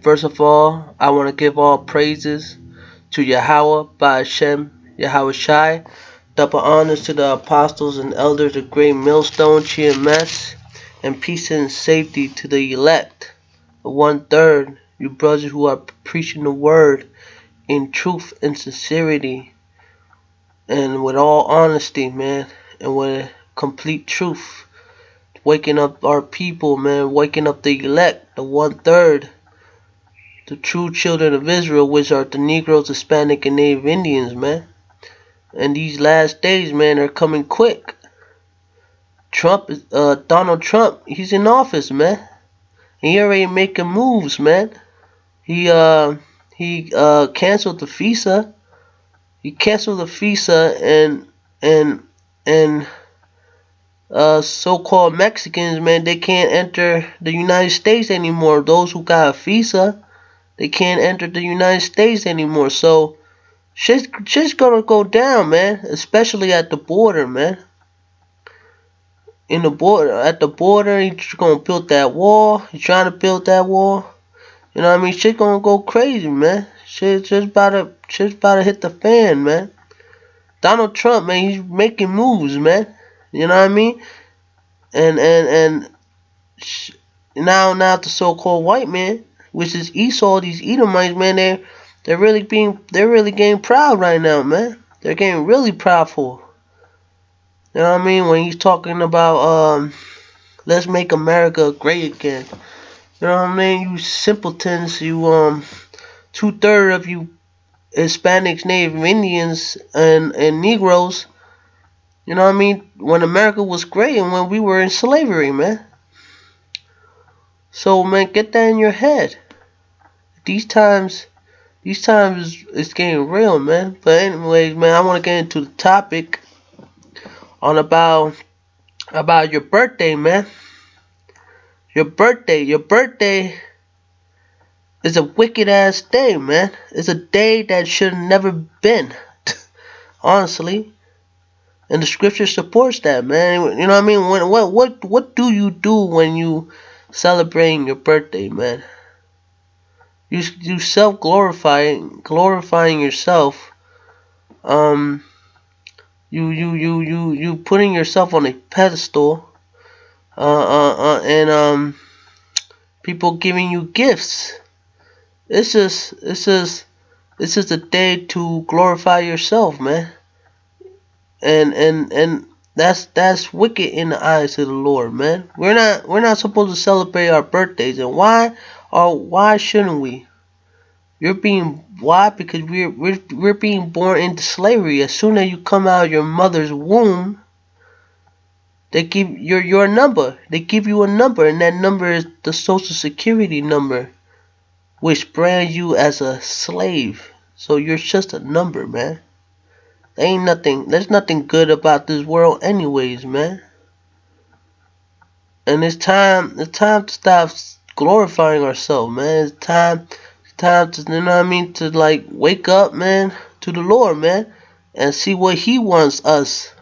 First of all, I want to give all praises to Yahawah Bahasham Yahawashi. Double honors to the apostles and elders of Great Millstone, GMS, and peace and safety to the elect. The 1/3, you brothers who are preaching the word in truth and sincerity, and with all honesty, man, and with complete truth. Waking up our people, man, waking up the elect, the 1/3, the true children of Israel, which are the Negroes, Hispanic, and Native Indians, man. And these last days, man, are coming quick. Donald Trump, he's in office, man. He already making moves, man. He canceled the visa. He canceled the visa, and so-called Mexicans, man, they can't enter the United States anymore. Those who got a visa, they can't enter the United States anymore. So shit's gonna go down, man. Especially at the border, man. At the border, he's gonna build that wall. He's trying to build that wall. You know what I mean? Shit's gonna go crazy, man. Shit's just about to hit the fan, man. Donald Trump, man, he's making moves, man. You know what I mean? And now the so-called white man, which is Esau, these Edomites, man, they're really getting proud right now, man. They're getting really proudful. You know what I mean? When he's talking about let's make America great again. You know what I mean? You simpletons, you 2/3 of you Hispanics, Native Indians, and Negroes. You know what I mean? When America was great and when we were in slavery, man. So, man, get that in your head. These times is getting real, man. But anyways, man, I want to get into the topic on about your birthday, man. Your birthday is a wicked ass day, man. It's a day that should have never been. Honestly. And the scripture supports that, man. You know what I mean? What do you do when you celebrating your birthday, man? You glorifying yourself. You putting yourself on a pedestal. And people giving you gifts. It's just a day to glorify yourself, man. And that's wicked in the eyes of the Lord, man. We're not supposed to celebrate our birthdays, and why shouldn't we? Why? Because we're being born into slavery. As soon as you come out of your mother's womb, they give your number. They give you a number, and that number is the Social Security number, which brands you as a slave. So you're just a number, man. There's nothing good about this world anyways, man. And it's time to stop glorifying ourselves, man. It's time to, you know what I mean, to like wake up, man, to the Lord, man, and see what He wants us.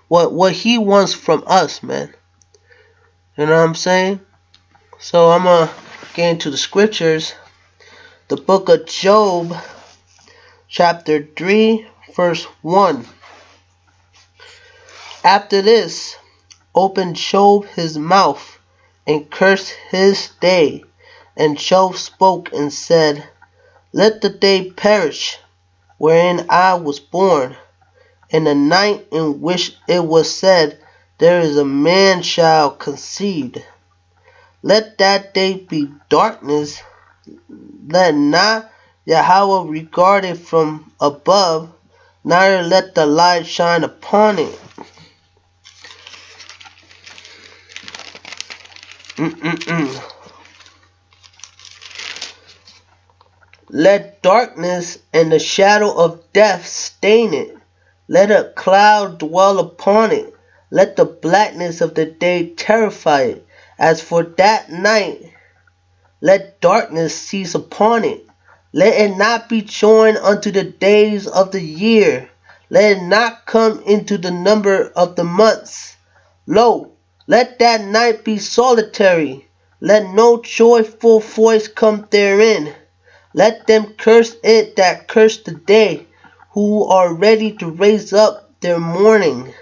What He wants from us, man. You know what I'm saying? So I'm gonna get into the scriptures. The book of Job, chapter 3. Verse 1. After this, opened Job his mouth, and cursed his day. And Job spoke and said, let the day perish, wherein I was born, and the night in which it was said, there is a man child conceived. Let that day be darkness, let not Yahawah regard it from above, neither let the light shine upon it. Let darkness and the shadow of death stain it. Let a cloud dwell upon it. Let the blackness of the day terrify it. As for that night, let darkness seize upon it. Let it not be joined unto the days of the year. Let it not come into the number of the months. Lo, let that night be solitary. Let no joyful voice come therein. Let them curse it that curse the day, who are ready to raise up their mourning.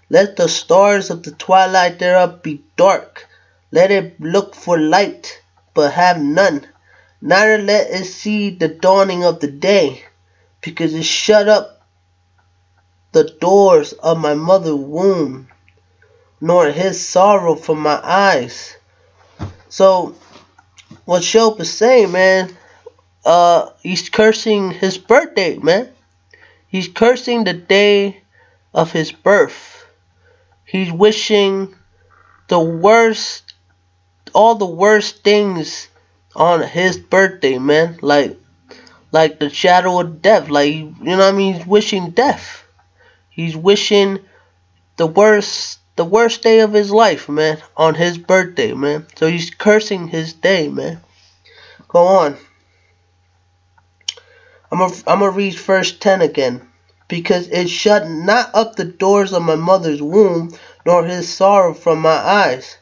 Let the stars of the twilight thereof be dark. Let it look for light, but have none. Neither let it see the dawning of the day, because it shut up the doors of my mother's womb, nor his sorrow from my eyes. So, what Shope is saying, man, he's cursing his birthday, man. He's cursing the day of his birth. He's wishing the worst, all the worst things on his birthday, man. Like the shadow of death. Like, you know what I mean? He's wishing death. He's wishing the worst day of his life, man, on his birthday, man. So he's cursing his day, man. Go on. I'm gonna read verse 10 again. Because it shut not up the doors of my mother's womb, nor his sorrow from my eyes.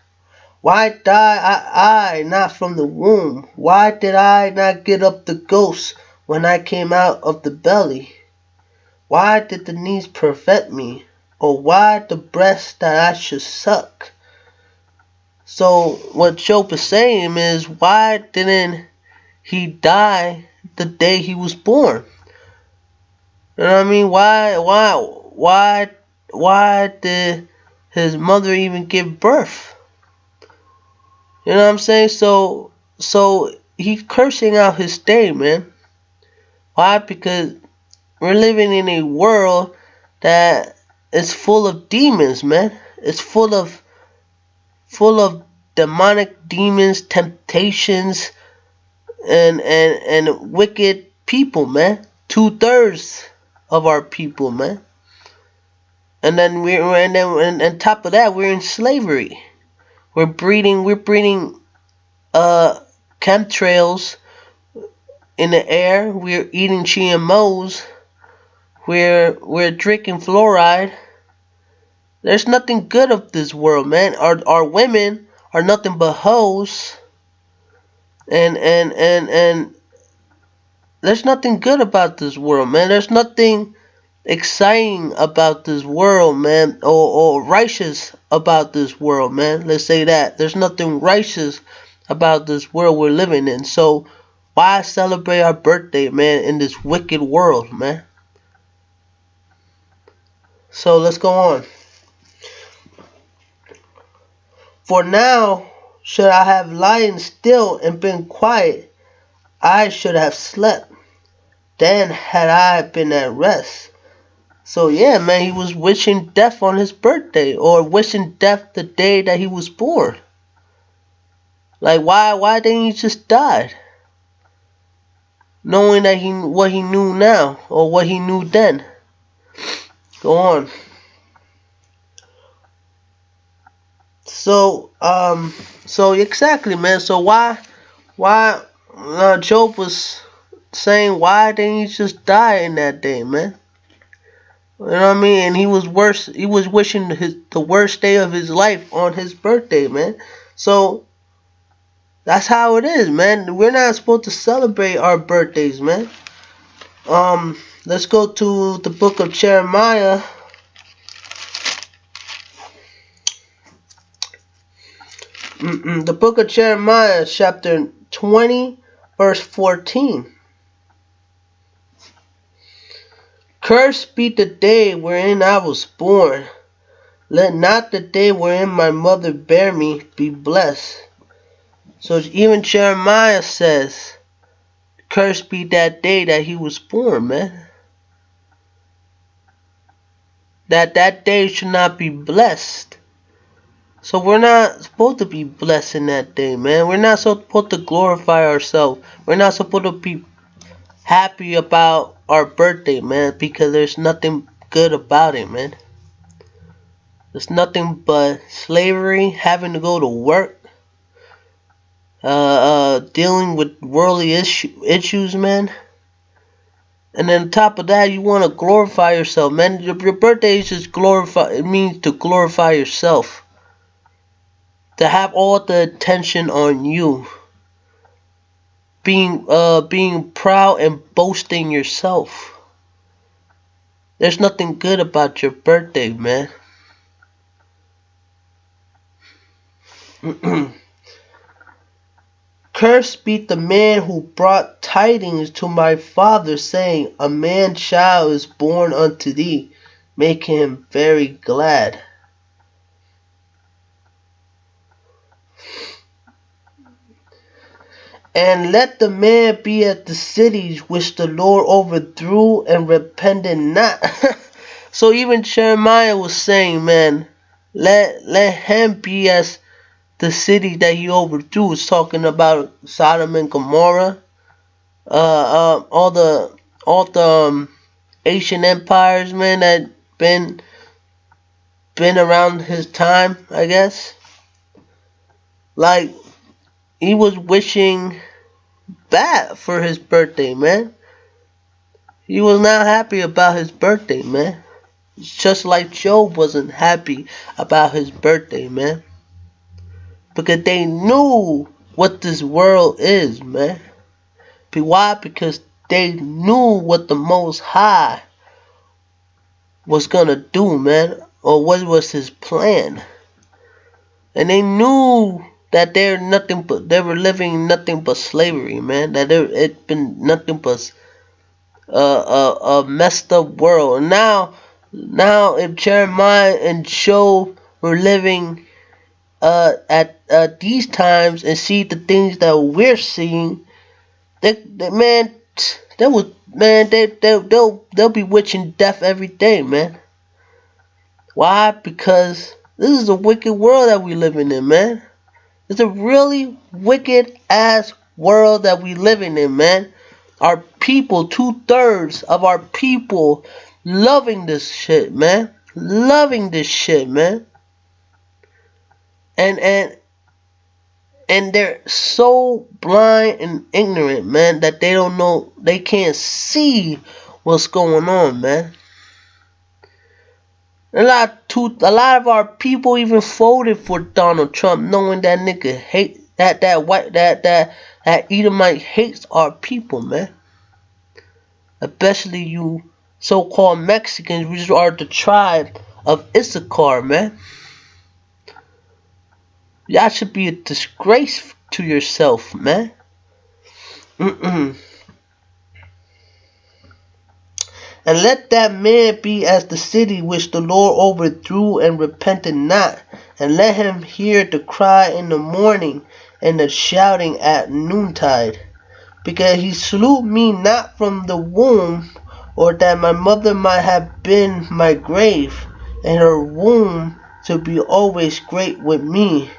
Why die I not from the womb? Why did I not get up the ghost when I came out of the belly? Why did the knees perfect me? Or why the breast that I should suck? So what Job is saying is, why didn't he die the day he was born? You know what I mean? Why did his mother even give birth? You know what I'm saying? So he's cursing out his day, man. Why? Because we're living in a world that is full of demons, man. It's full of demonic demons, temptations, and wicked people, man. 2/3 of our people, man. And then on top of that, we're in slavery. We're breeding chemtrails in the air. We're eating GMOs. We're drinking fluoride. There's nothing good of this world, man. Our women are nothing but hoes. And there's nothing good about this world, man. There's nothing exciting about this world, man, or righteous about this world, man. Let's say that. There's nothing righteous about this world we're living in. So why celebrate our birthday, man, in this wicked world, man? So let's go on. For now, should I have lain still and been quiet, I should have slept. Then had I been at rest. So yeah, man, he was wishing death on his birthday, or wishing death the day that he was born. Like, why didn't he just die? Knowing that what he knew now, or what he knew then. Go on. So exactly, man. So why Job was saying, why didn't he just die in that day, man? You know what I mean? And he was wishing the worst day of his life on his birthday, man. So that's how it is, man. We're not supposed to celebrate our birthdays, man. Let's go to the book of Jeremiah. The book of Jeremiah, chapter 20, verse 14. Cursed be the day wherein I was born. Let not the day wherein my mother bare me be blessed. So even Jeremiah says, cursed be that day that he was born, man. That day should not be blessed. So we're not supposed to be blessed in that day, man. We're not supposed to glorify ourselves. We're not supposed to be happy about our birthday, man, because there's nothing good about it, man. There's nothing but slavery, having to go to work, dealing with worldly issues, man. And then on top of that, you want to glorify yourself, man. Your birthday is just glorify. It means to glorify yourself. to have all the attention on you, being proud and boasting yourself. There's nothing good about your birthday, man. Cursed be the man who brought tidings to my father, saying, a man child is born unto thee, making him very glad. And let the man be at the cities which the Lord overthrew, and repented not. So even Jeremiah was saying, man, let him be as the city that he overthrew. It's talking about Sodom and Gomorrah, all the Asian empires, man, that been around his time, I guess. Like, he was wishing bad for his birthday, man. He was not happy about his birthday, man. It's just like Job wasn't happy about his birthday, man. Because they knew what this world is, man. Why? Because they knew what the Most High was gonna do, man. Or what was his plan. And they knew that they were living nothing but slavery, man. That it been nothing but a messed up world. And now if Jeremiah and Job were living at these times and see the things that we're seeing, they'll be wishing death every day, man. Why? Because this is a wicked world that we living in, man. It's a really wicked ass world that we living in, man. Our people, 2/3 of our people, loving this shit, man. Loving this shit, man. And they're so blind and ignorant, man, that they don't know, they can't see what's going on, man. A lot of our people even voted for Donald Trump, knowing that nigga hate that Edomite hates our people, man. Especially you so-called Mexicans, which are the tribe of Issachar, man. Y'all should be a disgrace to yourself, man. And let that man be as the city which the Lord overthrew, and repented not. And let him hear the cry in the morning, and the shouting at noontide. Because he slew me not from the womb, or that my mother might have been my grave, and her womb to be always great with me.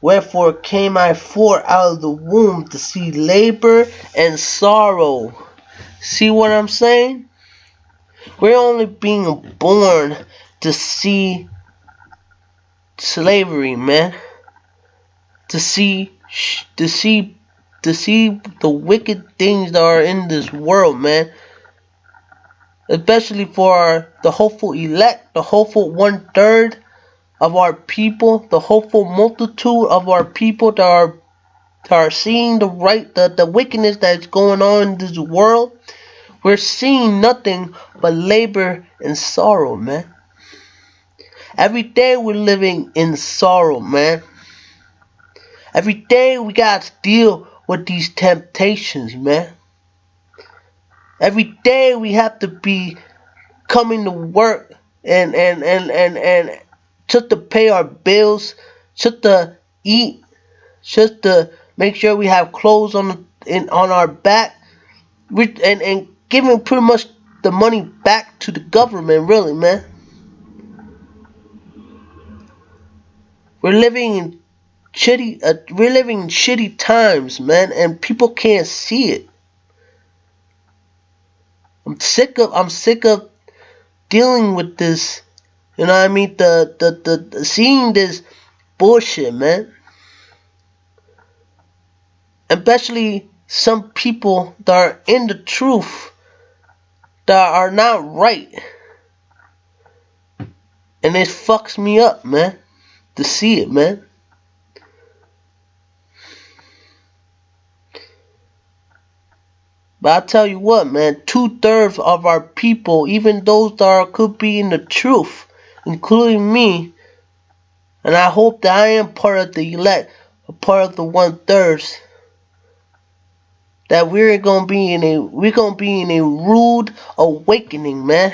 Wherefore came I forth out of the womb to see labor and sorrow. See what I'm saying? We're only being born to see slavery, man. To see the wicked things that are in this world, man. Especially for the hopeful elect, the hopeful 1/3 of our people, the hopeful multitude of our people that are seeing the wickedness that's going on in this world. We're seeing nothing but labor and sorrow, man. Every day we're living in sorrow, man. Every day we gotta deal with these temptations, man. Every day we have to be coming to work and just to pay our bills, just to eat, just to make sure we have clothes on our back, and giving pretty much the money back to the government, really, man. We're living in shitty times, man, and people can't see it. I'm sick of dealing with this. You know what I mean? The seeing this bullshit, man. Especially some people that are in the truth that are not right. And it fucks me up, man, to see it, man. But I tell you what, man, 2/3 of our people, even those that could be in the truth, including me, and I hope that I am part of the elect, a part of the 1/3, that we're gonna be in a rude awakening, man.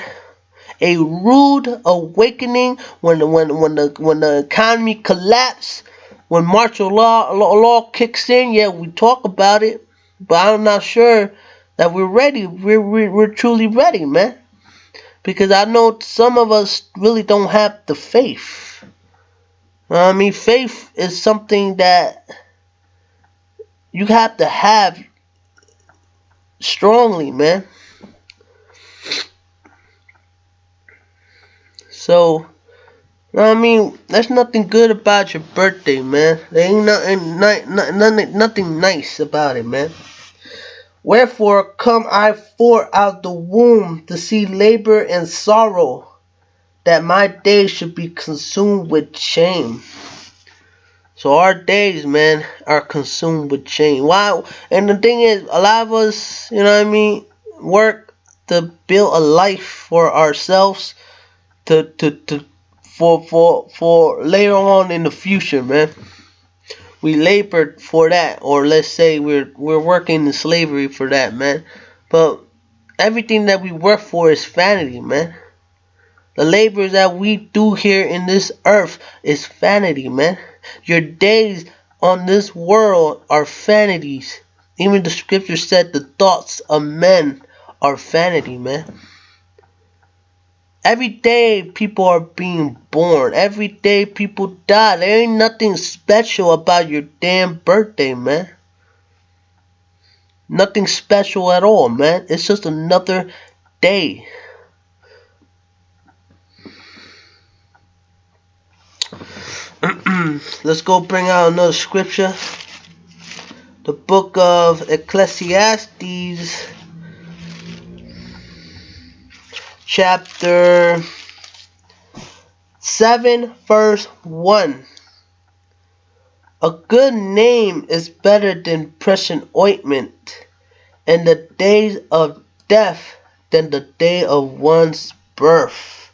A rude awakening when the economy collapses, when martial law kicks in. Yeah, we talk about it, but I'm not sure that we're ready. We're truly ready, man. Because I know some of us really don't have the faith. I mean, faith is something that you have to have strongly, man. So, I mean, there's nothing good about your birthday, man. There ain't nothing nice about it, man. Wherefore come I forth out the womb to see labor and sorrow, that my days should be consumed with shame. So our days, man, are consumed with shame. Why? And the thing is, a lot of us, you know what I mean, work to build a life for ourselves, for later on in the future, man. We labored for that, or let's say we're working in slavery for that, man. But everything that we work for is vanity, man. The labors that we do here in this earth is vanity, man. Your days on this world are vanities. Even the scripture said the thoughts of men are vanity, man. Every day people are being born. Every day people die. There ain't nothing special about your damn birthday, man. Nothing special at all, man. It's just another day. Let's go bring out another scripture. The book of Ecclesiastes, chapter 7, verse 1. A good name is better than precious ointment, and the days of death than the day of one's birth.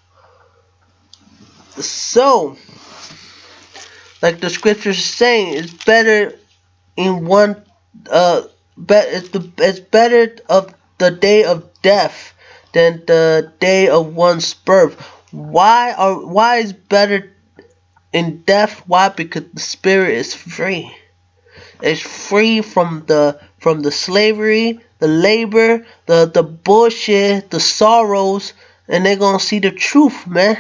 So, like the scriptures saying, it's better in one. It's better of the day of death than the day of one's birth. Why is better in death? Why? Because the spirit is free. It's free from the slavery, the labor, the bullshit, the sorrows, and they're gonna see the truth, man.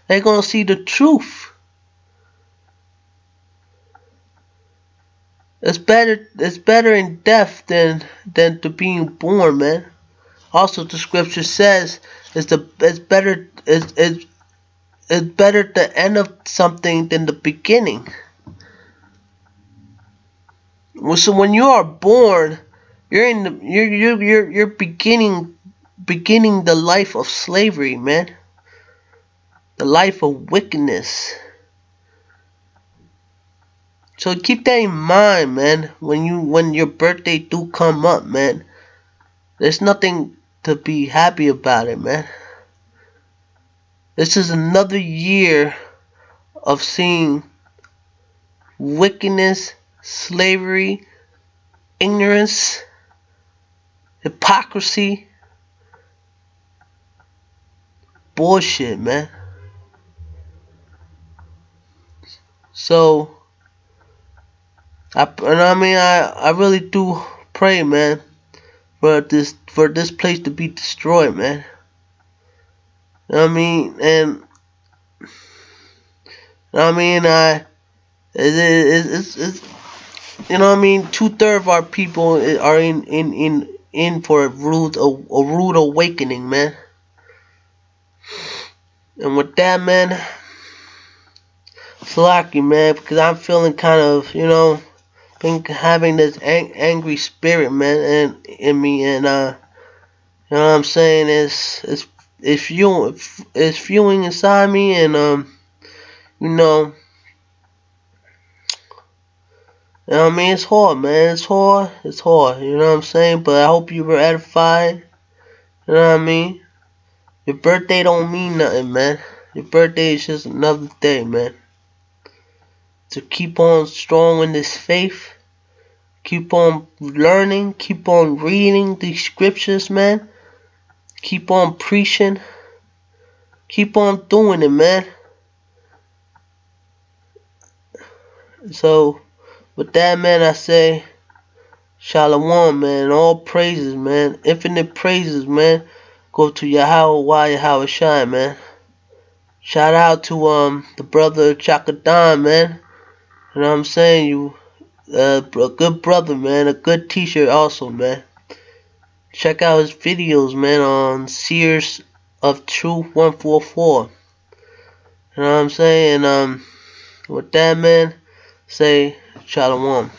They're gonna see the truth. It's better in death than to being born, man. Also, the scripture says it's better the end of something than the beginning. So when you are born, you're beginning the life of slavery, man. The life of wickedness. So keep that in mind, man. When your birthday do come up, man, there's nothing to be happy about it, man. This is another year of seeing wickedness, slavery, ignorance, hypocrisy, bullshit, man. So, I really do pray, man, for this place to be destroyed, man. You know what I mean? And you know what I mean? It's you know what I mean? 2/3 of our people are in for a rude awakening, man. And with that, man, it's lucky, man, because I'm feeling kind of, you know, been having this angry spirit, man, and in me, and you know what I'm saying? It's fueling inside me, and you know, You know what I mean? It's hard, man. It's hard. It's hard. You know what I'm saying? But I hope you were edified. You know what I mean? Your birthday don't mean nothing, man. Your birthday is just another day, man. To keep on strong in this faith. Keep on learning. Keep on reading these scriptures, man. Keep on preaching. Keep on doing it, man. So, with that, man, I say, Shalom, man. All praises, man. Infinite praises, man. Go to Yahawah Bahasham, man. Shout out to the brother Chakadan, man. You know what I'm saying? You a good brother, man. A good teacher also, man. Check out his videos, man, on Seers of Truth 144. You know what I'm saying? With that, man, say Shalom.